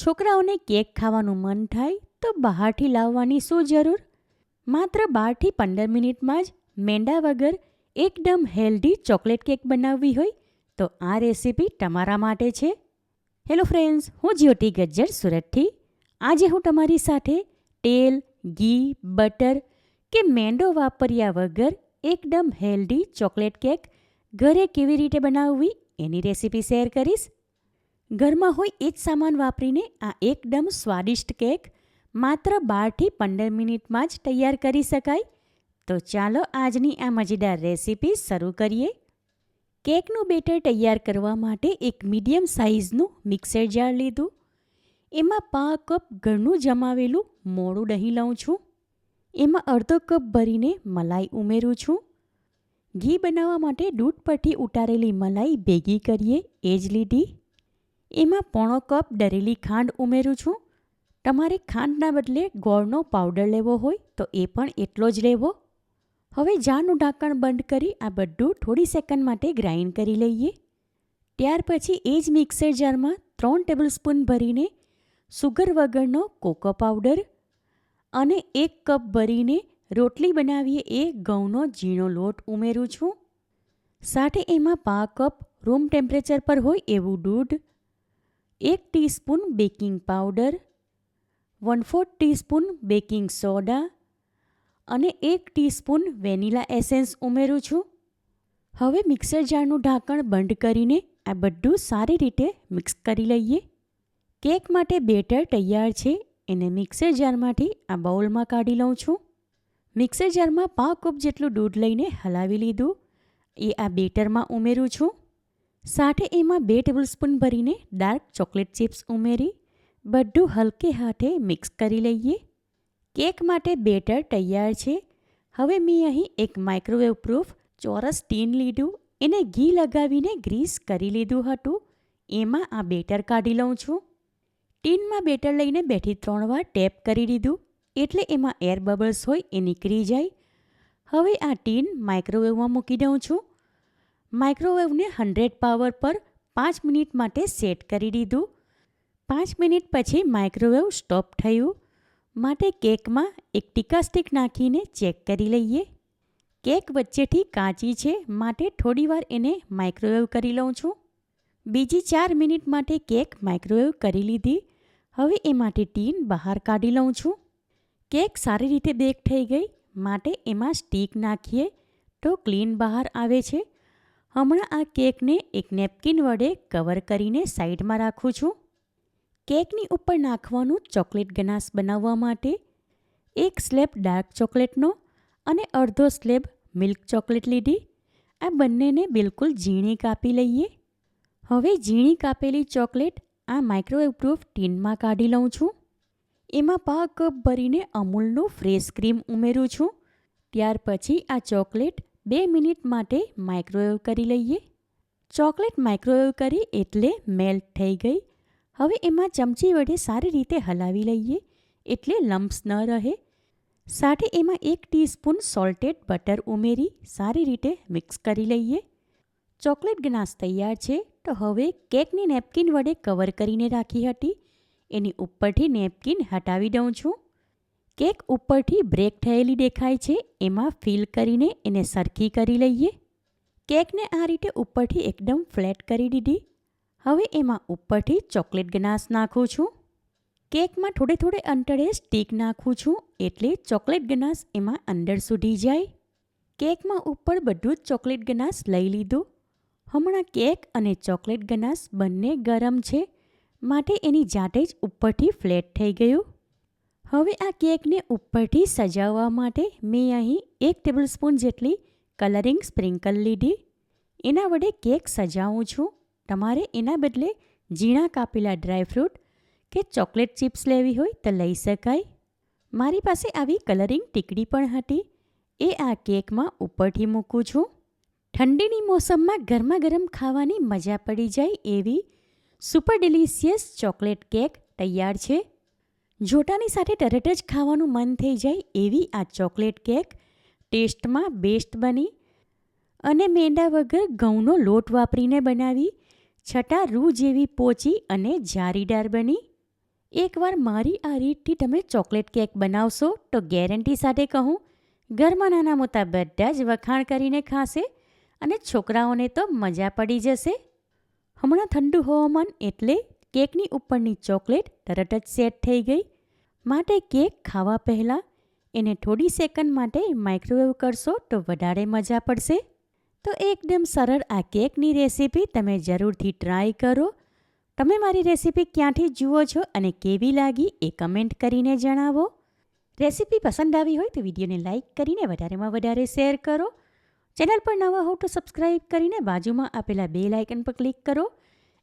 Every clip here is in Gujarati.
છોકરાઓને કેક ખાવાનું મન થાય તો બહારથી લાવવાની શું જરૂર? માત્ર 12થી 15 મિનિટમાં જ મેંદા વગર એકદમ હેલ્ધી ચોકલેટ કેક બનાવવી હોય તો આ રેસીપી તમારા માટે છે. હેલો ફ્રેન્ડ્સ, હું જ્યોતિ ગજ્જર સુરતથી. આજે હું તમારી સાથે તેલ, ઘી, બટર કે મેંદો વાપર્યા વગર એકદમ હેલ્ધી ચોકલેટ કેક ઘરે કેવી રીતે બનાવવી એની રેસીપી શેર કરીશ. ઘરમાં હોય એ જ સામાન વાપરીને આ એકદમ સ્વાદિષ્ટ કેક માત્ર 12થી 15 મિનિટમાં જ તૈયાર કરી શકાય. તો ચાલો આજની આ મજેદાર રેસીપી શરૂ કરીએ. કેકનું બેટર તૈયાર કરવા માટે એક મીડિયમ સાઇઝનું મિક્સર જાર લીધું. એમાં 1/2 કપ ઘરનું જમાવેલું મોળું દહીં લઉં છું. એમાં અડધો કપ ભરીને મલાઈ ઉમેરું છું. ઘી બનાવવા માટે દૂધ પરથી ઉતારેલી મલાઈ ભેગી કરીએ એ જ લીધી. એમાં 1/4 કપ દળેલી ખાંડ ઉમેરું છું. તમારે ખાંડના બદલે ગોળનો પાવડર લેવો હોય તો એ પણ એટલો જ લેવો. હવે જારનું ઢાંકણ બંધ કરી આ બધું થોડી સેકન્ડ માટે ગ્રાઇન્ડ કરી લઈએ. ત્યાર પછી એ જ મિક્સર જારમાં 3 ટેબલસ્પૂન ભરીને સુગર વગરનો કોકો પાવડર અને 1 કપ ભરીને રોટલી બનાવીએ એ ઘઉંનો ઝીણો લોટ ઉમેરું છું. સાથે એમાં 1/2 કપ રૂમ ટેમ્પરેચર પર હોય એવું દૂધ, 1 teaspoon baking powder, 1/4 teaspoon baking soda અને 1 ટીસ્પૂન વેનીલા એસેન્સ ઉમેરું છું. હવે મિક્સર જારનું ઢાંકણ બંધ કરીને આ બધું સારી રીતે મિક્સ કરી લઈએ. કેક માટે બેટર તૈયાર છે. એને મિક્સર જારમાંથી આ બાઉલમાં કાઢી લઉં છું. મિક્સર જારમાં 1/2 કપ જેટલું દૂધ લઈને હલાવી લીધું. એ આ બેટરમાં ઉમેરું છું. સાથે એમાં 2 ટેબલસ્પૂન ભરીને ડાર્ક ચોકલેટ ચિપ્સ ઉમેરી બધું હલકે હાથે મિક્સ કરી લઈએ. કેક માટે બેટર તૈયાર છે. હવે મેં અહીં એક માઇક્રોવેવ પ્રૂફ ચોરસ ટીન લીધું. એને ઘી લગાવીને ગ્રીસ કરી લીધું હતું. એમાં આ બેટર કાઢી લઉં છું. ટીનમાં બેટર લઈને 2 થી 3 વાર ટેપ કરી દીધું એટલે એમાં એર બબલ્સ હોય એ નીકળી જાય. હવે આ ટીન માઇક્રોવેવમાં મૂકી દઉં છું. માઇક્રોવેવને 100 પાવર પર 5 મિનિટ માટે સેટ કરી દીધું. 5 મિનિટ પછી માઇક્રોવેવ સ્ટોપ થયું માટે કેકમાં એક ટીકા સ્ટિક નાખીને ચેક કરી લઈએ. કેક વચ્ચેથી કાચી છે માટે થોડીવાર એને માઇક્રોવેવ કરી લઉં છું. બીજી 4 મિનિટ માટે કેક માઇક્રોવેવ કરી લીધી. હવે એમાંથી ટીન બહાર કાઢી લઉં છું. કેક સારી રીતે બેક થઈ ગઈ માટે એમાં સ્ટીક નાખીએ તો ક્લીન બહાર આવે છે. હમણાં આ કેકને એક નેપકિન વડે કવર કરીને સાઈડમાં રાખું છું. કેકની ઉપર નાખવાનું ચોકલેટ ગનાશ બનાવવા માટે 1 સ્લેબ ડાર્ક ચોકલેટનો અને અડધો સ્લેબ મિલ્ક ચોકલેટ લીધી. આ બંનેને બિલકુલ ઝીણી કાપી લઈએ. હવે ઝીણી કાપેલી ચોકલેટ આ માઇક્રોવેવ પ્રૂફ ટીનમાં કાઢી લઉં છું. એમાં 1/2 કપ ભરીને અમૂલનું ફ્રેશ ક્રીમ ઉમેરું છું. ત્યાર પછી આ ચોકલેટ 2 મિનિટ માટે માઇક્રોવેવ કરી લઈએ. ચોકલેટ માઇક્રોવેવ કરી એટલે મેલ્ટ થઈ ગઈ. હવે એમાં ચમચી વડે સારી રીતે હલાવી લઈએ એટલે લમ્પ્સ ન રહે. સાથે એમાં 1 ટીસ્પૂન સોલ્ટેડ બટર ઉમેરી સારી રીતે મિક્સ કરી લઈએ. ચોકલેટ ગનાશ તૈયાર છે. તો હવે કેકની નેપકિન વડે કવર કરીને રાખી હતી એની ઉપરથી નેપકિન હટાવી દઉં છું. કેક ઉપરથી બ્રેક થયેલી દેખાય છે એમાં ફિલ કરીને એને સરખી કરી લઈએ. કેકને આ રીતે ઉપરથી એકદમ ફ્લેટ કરી દીધી. હવે એમાં ઉપરથી ચોકલેટ ગનાશ નાખું છું. કેકમાં થોડે અંતરે સ્ટીક નાખું છું એટલે ચોકલેટ ગનાશ એમાં અંદર સુધી જાય. કેકમાં ઉપર બધું જ ચોકલેટ ગનાશ લઈ લીધું. હમણાં કેક અને ચોકલેટ ગનાશ બંને ગરમ છે માટે એની જાતે જ ઉપરથી ફ્લેટ થઈ ગયું. હવે આ કેકને ઉપરથી સજાવવા માટે મેં અહીં 1 ટેબલસ્પૂન જેટલી કલરિંગ સ્પ્રિંકલ લીધી. એના વડે કેક સજાવું છું. તમારે એના બદલે ઝીણા કાપેલા ડ્રાયફ્રૂટ કે ચોકલેટ ચિપ્સ લેવી હોય તો લઈ શકાય. મારી પાસે આવી કલરિંગ ટીકડી પણ હતી. એ આ કેકમાં ઉપરથી મૂકું છું. ઠંડીની મોસમમાં ગરમા ગરમ ખાવાની મજા પડી જાય એવી સુપર ડિલિશિયસ ચોકલેટ કેક તૈયાર છે. જોટાની સાથે તરત જ ખાવાનું મન થઈ જાય એવી આ ચોકલેટ કેક ટેસ્ટમાં બેસ્ટ બની અને મેંદા વગર ઘઉંનો લોટ વાપરીને બનાવી છતાં રૂ જેવી પોચી અને જારીદાર બની. એકવાર મારી આ રીતથી તમે ચોકલેટ કેક બનાવશો તો ગેરંટી સાથે કહું, ઘરમાં નાના મોટા બધા જ વખાણ કરીને ખાશે અને છોકરાઓને તો મજા પડી જશે. હમણાં ઠંડુ હવામાન એટલે કેકની ઉપરની ચોકલેટ તરત જ સેટ થઈ ગઈ. માટે કેક ખાવા પહેલાં એને થોડી સેકન્ડ માટે માઇક્રોવેવ કરશો તો વધારે મજા પડશે. તો એકદમ સરળ આ કેકની રેસીપી તમે જરૂરથી ટ્રાય કરો. તમે મારી રેસીપી ક્યાંથી જુઓ છો અને કેવી લાગી એ કમેન્ટ કરીને જણાવો. રેસીપી પસંદ આવી હોય તો વિડીયોને લાઇક કરીને વધારેમાં વધારે શેર કરો. ચેનલ પર નવા હો તો સબસ્ક્રાઈબ કરીને બાજુમાં આપેલા બેલ આઇકન પર ક્લિક કરો,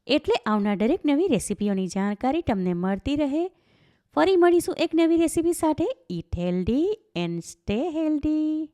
એટલે આવનાર દરેક નવી રેસીપીઓની જાણકારી તમને મળતી રહે. ફરી મળીશું એક નવી રેસીપી સાથે. Eat healthy and stay healthy.